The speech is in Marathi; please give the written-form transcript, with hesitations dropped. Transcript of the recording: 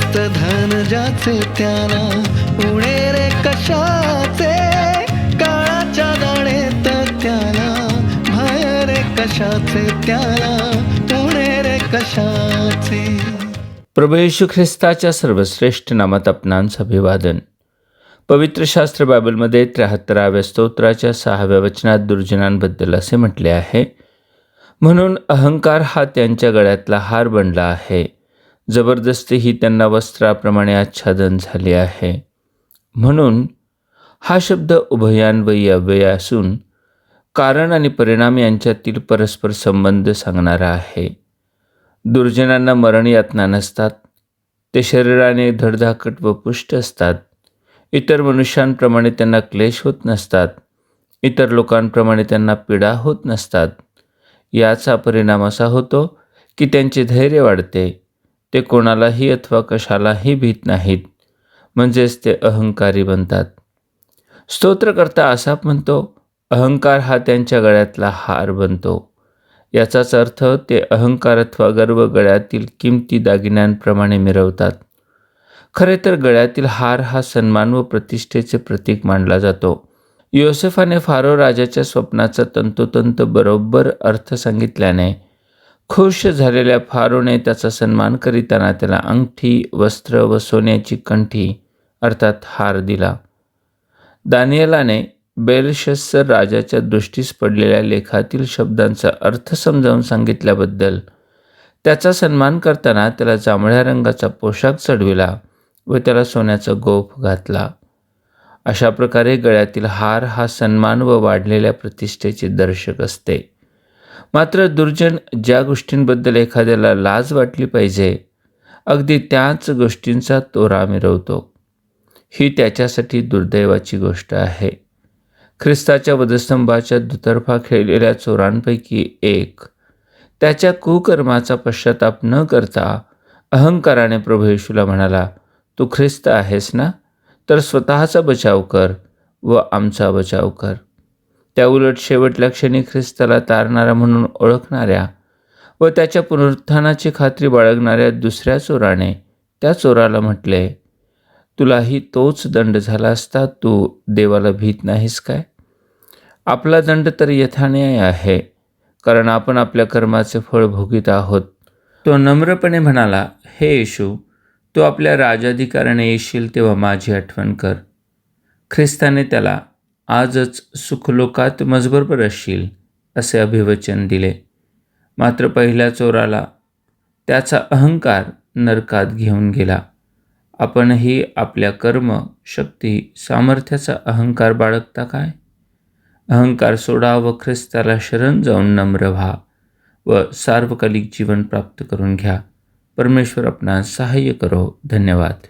मस्त धन ज्याचे त्याला उणे रे कशाचे, काळाच्या दाणेत त्याला भय रे कशाचे, त्याला उणे रे कशाचे. प्रभू येशू ख्रिस्ताच्या सर्वश्रेष्ठ नामात आपणांचं अभिवादन. पवित्र शास्त्र बायबलमध्ये 73व्या स्तोत्राच्या 6व्या वचनात दुर्जनांबद्दल असे म्हटले आहे, म्हणून अहंकार हा त्यांच्या गळ्यातला हार बनला आहे, जबरदस्ती ही त्यांना वस्त्राप्रमाणे आच्छादन झाले आहे. म्हणून हा शब्द उभयान्वयी अव्यय असून कारण आणि परिणाम यांच्यातील परस्पर संबंध सांगणारा आहे. दुर्जनांना मरण यातना नसतात, ते शरीराने धडधाकट व पुष्ट असतात. इतर मनुष्यांप्रमाणे त्यांना क्लेश होत नसतात, इतर लोकांप्रमाणे त्यांना पीडा होत नसतात. याचा परिणाम असा होतो की त्यांचे धैर्य वाढते, ते कोणालाही अथवा कशालाही भीत नाहीत, म्हणजेच ते अहंकारी बनतात. स्तोत्रकर्ता असा म्हणतो, अहंकार हा त्यांच्या गळ्यातला हार बनतो. याचाच अर्थ ते अहंकार अथवा गर्व गळ्यातील किमती दागिन्यांप्रमाणे मिरवतात. खरे तर गळ्यातील हार हा सन्मान व प्रतिष्ठेचे प्रतीक मानला जातो. योसेफाने फारो राजाच्या स्वप्नाचा तंतोतंत बरोबर अर्थ सांगितल्याने खुश झालेल्या फारोने त्याचा सन्मान करीताना त्याला अंगठी, वस्त्र व सोन्याची कंठी अर्थात हार दिला. दानिएलाने बेलशस्सर राजाच्या दृष्टीस पडलेल्या लेखातील शब्दांचा अर्थ समजावून सांगितल्याबद्दल त्याचा सन्मान करताना त्याला जांभळ्या रंगाचा पोशाख चढविला व त्याला सोन्याचा गोफ घातला. अशा प्रकारे गळ्यातील हार हा सन्मान व वाढलेल्या प्रतिष्ठेचे दर्शक असते. मात्र दुर्जन ज्या गोष्टींबद्दल एखाद्याला लाज वाटली पाहिजे, अगदी त्याच गोष्टींचा तोरा मिरवतो. ही त्याच्यासाठी दुर्दैवाची गोष्ट आहे. ख्रिस्ताच्या वधस्तंभाच्या दुतर्फा खेळलेल्या चोरांपैकी एक त्याच्या कुकर्माचा पश्चाताप न करता अहंकाराने प्रभू येशूला म्हणाला, तू ख्रिस्त आहेस ना, तर स्वतःचा बचाव कर व आमचा बचाव कर. त्या उलट शेवटल्या क्षणी ख्रिस्ताला तारणारा म्हणून ओळखणाऱ्या व त्याच्या पुनरुत्थानाची खात्री बाळगणाऱ्या दुसऱ्या चोराने त्या चोराला म्हटले, तुलाही तोच दंड झाला असता, तू देवाला भीत नाहीस काय? आपला दंड तर यथान्याय आहे, कारण आपण आपल्या कर्माचे फळ भोगीत आहोत. तो नम्रपणे म्हणाला, हे येशू, तू आपल्या राजाधिकाराने येशील तेव्हा माझी आठवण कर. ख्रिस्ताने त्याला आजच सुखलोकात मजबरोबर असशील असे अभिवचन दिले. मात्र पहिल्या चोराला त्याचा अहंकार नरकात घेऊन गेला. आपणही आपल्या कर्म, शक्ती, सामर्थ्याचा अहंकार बाळगता काय? अहंकार सोडा व ख्रिस्ताला शरण जाऊन नम्र व्हा व सार्वकालिक जीवन प्राप्त करून घ्या. परमेश्वर आपणास सहाय्य करो. धन्यवाद.